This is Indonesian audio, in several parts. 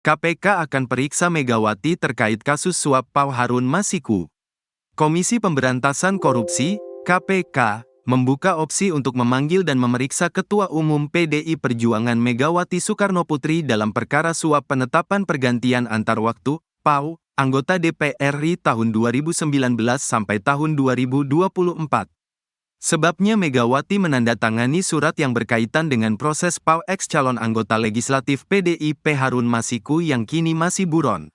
KPK akan periksa Megawati terkait kasus suap PAU Harun Masiku. Komisi Pemberantasan Korupsi, KPK, membuka opsi untuk memanggil dan memeriksa Ketua Umum PDI Perjuangan Megawati Soekarnoputri dalam perkara suap penetapan pergantian antar waktu, PAU, anggota DPR RI tahun 2019 sampai tahun 2024. Sebabnya Megawati menandatangani surat yang berkaitan dengan proses PAU ex-calon anggota legislatif PDIP Harun Masiku yang kini masih buron.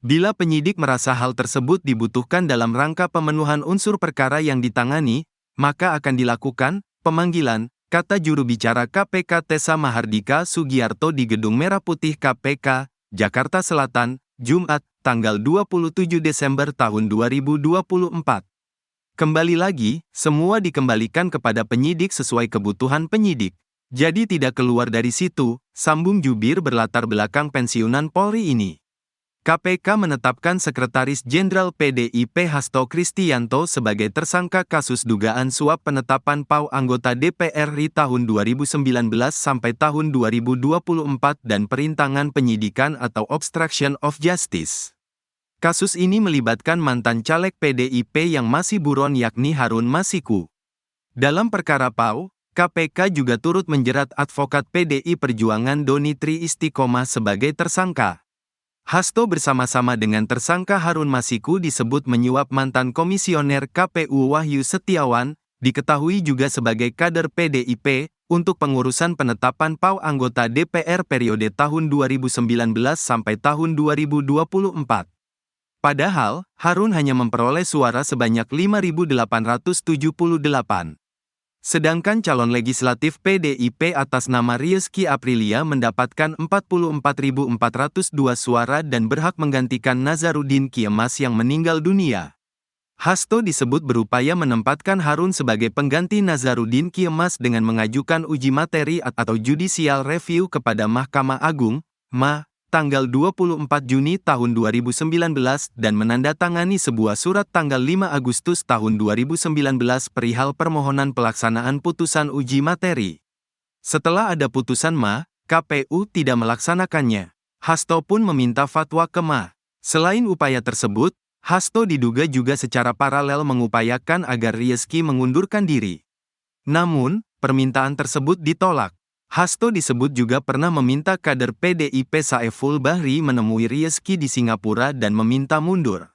Bila penyidik merasa hal tersebut dibutuhkan dalam rangka pemenuhan unsur perkara yang ditangani, maka akan dilakukan pemanggilan, kata juru bicara KPK Tessa Mahardika Sugiarto di Gedung Merah Putih KPK, Jakarta Selatan, Jumat, tanggal 27 Desember tahun 2024. Kembali lagi, semua dikembalikan kepada penyidik sesuai kebutuhan penyidik. Jadi tidak keluar dari situ, sambung jubir berlatar belakang pensiunan Polri ini. KPK menetapkan Sekretaris Jenderal PDIP Hasto Kristianto sebagai tersangka kasus dugaan suap penetapan PAU anggota DPR RI tahun 2019 sampai tahun 2024 dan perintangan penyidikan atau obstruction of justice. Kasus ini melibatkan mantan caleg PDIP yang masih buron yakni Harun Masiku. Dalam perkara PAU, KPK juga turut menjerat advokat PDI Perjuangan Doni Tri Istiqomah sebagai tersangka. Hasto bersama-sama dengan tersangka Harun Masiku disebut menyuap mantan komisioner KPU Wahyu Setiawan, diketahui juga sebagai kader PDIP, untuk pengurusan penetapan PAU anggota DPR periode tahun 2019 sampai tahun 2024. Padahal, Harun hanya memperoleh suara sebanyak 5.878. Sedangkan calon legislatif PDIP atas nama Rizky Aprilia mendapatkan 44.402 suara dan berhak menggantikan Nazarudin Kiemas yang meninggal dunia. Hasto disebut berupaya menempatkan Harun sebagai pengganti Nazarudin Kiemas dengan mengajukan uji materi atau judicial review kepada Mahkamah Agung, MA, tanggal 24 Juni tahun 2019 dan menandatangani sebuah surat tanggal 5 Agustus tahun 2019 perihal permohonan pelaksanaan putusan uji materi. Setelah ada putusan MA, KPU tidak melaksanakannya. Hasto pun meminta fatwa ke MA. Selain upaya tersebut, Hasto diduga juga secara paralel mengupayakan agar Rizky mengundurkan diri. Namun, permintaan tersebut ditolak. Hasto disebut juga pernah meminta kader PDIP Saiful Bahri menemui Rizky di Singapura dan meminta mundur.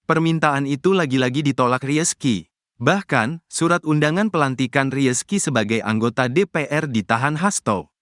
Permintaan itu lagi-lagi ditolak Rizky. Bahkan, surat undangan pelantikan Rizky sebagai anggota DPR ditahan Hasto.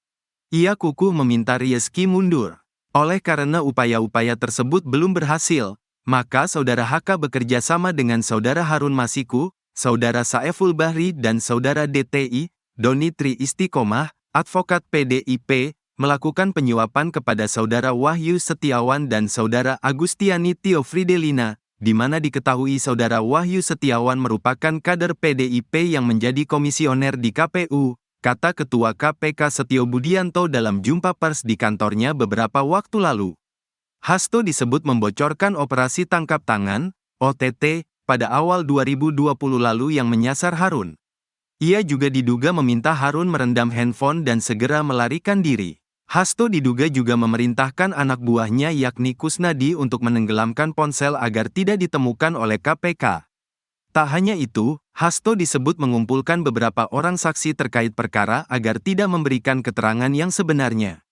Ia kukuh meminta Rizky mundur. Oleh karena upaya-upaya tersebut belum berhasil, maka Saudara HK bekerja sama dengan Saudara Harun Masiku, Saudara Saiful Bahri dan Saudara DTI, Doni Tri Istiqomah, advokat PDIP, melakukan penyuapan kepada Saudara Wahyu Setiawan dan Saudara Agustiani Tio Fridelina, di mana diketahui Saudara Wahyu Setiawan merupakan kader PDIP yang menjadi komisioner di KPU, kata Ketua KPK Setio Budianto dalam jumpa pers di kantornya beberapa waktu lalu. Hasto disebut membocorkan operasi tangkap tangan, OTT, pada awal 2020 lalu yang menyasar Harun. Ia juga diduga meminta Harun merendam handphone dan segera melarikan diri. Hasto diduga juga memerintahkan anak buahnya yakni Kusnadi untuk menenggelamkan ponsel agar tidak ditemukan oleh KPK. Tak hanya itu, Hasto disebut mengumpulkan beberapa orang saksi terkait perkara agar tidak memberikan keterangan yang sebenarnya.